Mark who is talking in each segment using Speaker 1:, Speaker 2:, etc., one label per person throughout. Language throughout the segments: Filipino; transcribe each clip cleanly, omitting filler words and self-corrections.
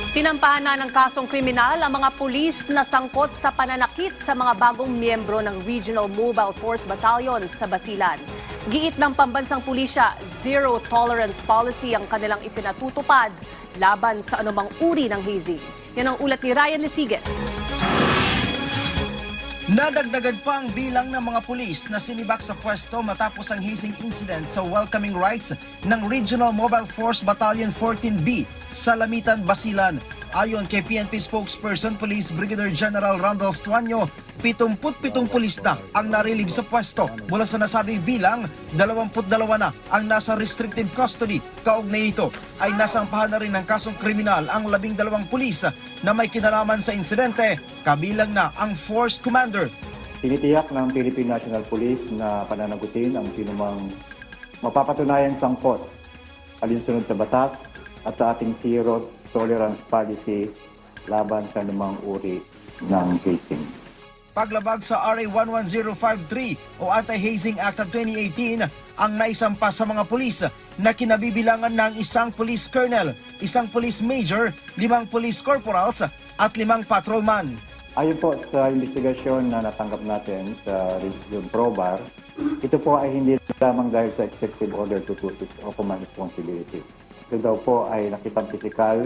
Speaker 1: Sinampahan na ng kasong kriminal ang mga pulis na sangkot sa pananakit sa mga bagong miyembro ng Regional Mobile Force Battalion sa Basilan. Giit ng pambansang pulisya, zero tolerance policy ang kanilang ipinatutupad laban sa anumang uri ng hazing. Yan ang ulat ni Ryan Lisiges.
Speaker 2: Nadagdagan pa ang bilang ng mga pulis na sinibak sa pwesto matapos ang hazing incident sa welcoming rites ng Regional Mobile Force Battalion 14B sa Lamitan, Basilan. Ayon kay PNP spokesperson Police Brigadier General Randolph Tuanyo, 77 pulis na ang narilib sa pwesto. Mula sa nasabing bilang, 22 na ang nasa restrictive custody. Kaugnay nito ay nasampahan na rin ng kasong kriminal ang 12 pulis na may kinalaman sa insidente, kabilang na ang Force Commander.
Speaker 3: Tinitiyak ng Philippine National Police na pananagutin ang sinumang mapapatunayang sangkot alinsunod sa batas at sa ating zero tolerance policy laban sa anumang uri ng hazing.
Speaker 2: Paglabag sa RA 11053 o Anti-Hazing Act of 2018 ang naisampa sa mga pulis na kinabibilangan ng isang police colonel, isang police major, 5 police corporals at 5 patrolman.
Speaker 3: Ayon po sa investigasyon na natanggap natin sa Region Probar, ito po ay hindi lamang dahil sa Executive Order 226 o Command Responsibility. Ito daw po ay nakitang physical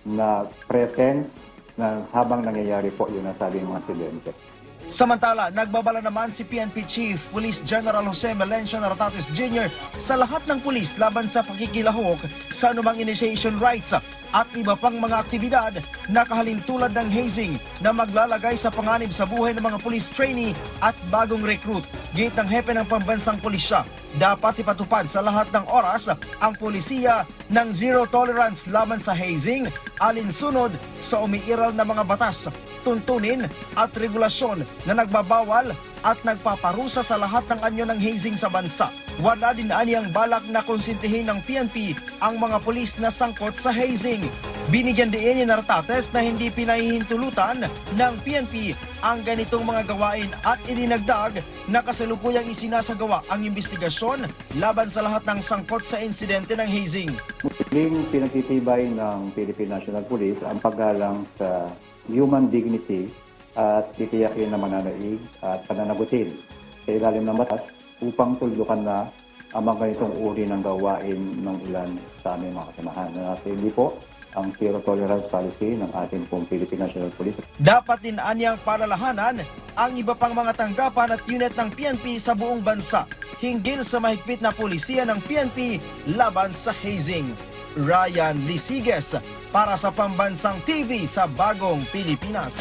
Speaker 3: na presence na habang nangyayari po yung nasabing mga aksidente.
Speaker 2: Samantala, nagbabala naman si PNP Chief Police General Jose Melencio Naratates Jr. sa lahat ng pulis laban sa pakikilahok sa anumang initiation rights at iba pang mga aktibidad na kahalintulad ng hazing na maglalagay sa panganib sa buhay ng mga police trainee at bagong recruit. Gate ng hepe ng pambansang pulisya, dapat ipatupad sa lahat ng oras ang polisiya ng zero tolerance laban sa hazing, alinsunod sa umiiral na mga batas, tuntunin at regulasyon na nagbabawal at nagpaparusa sa lahat ng anyo ng hazing sa bansa. Wala din aniyang balak na konsintihin ng PNP ang mga pulis na sangkot sa hazing. Binigyan din ni Naratates na hindi pinahihintulutan ng PNP ang ganitong mga gawain at idinagdag na kasalukuyang isinasagawa ang investigasyon laban sa lahat ng sangkot sa insidente ng hazing.
Speaker 3: Muling pinagtitibay ng Philippine National Police ang paggalang sa human dignity at titiyakin na mananaig at pananagutin sa ilalim ng batas upang tuldukan na ang mga ganitong uri ng gawain ng ilan sa aming mga kasamahan. Hindi po ang zero tolerance policy ng ating pong Philippine National Police.
Speaker 2: Dapat din anyang palalahanan ang iba pang mga tanggapan at unit ng PNP sa buong bansa hinggil sa mahigpit na pulisiya ng PNP laban sa hazing. Ryan Lisiges para sa Pambansang TV sa Bagong Pilipinas.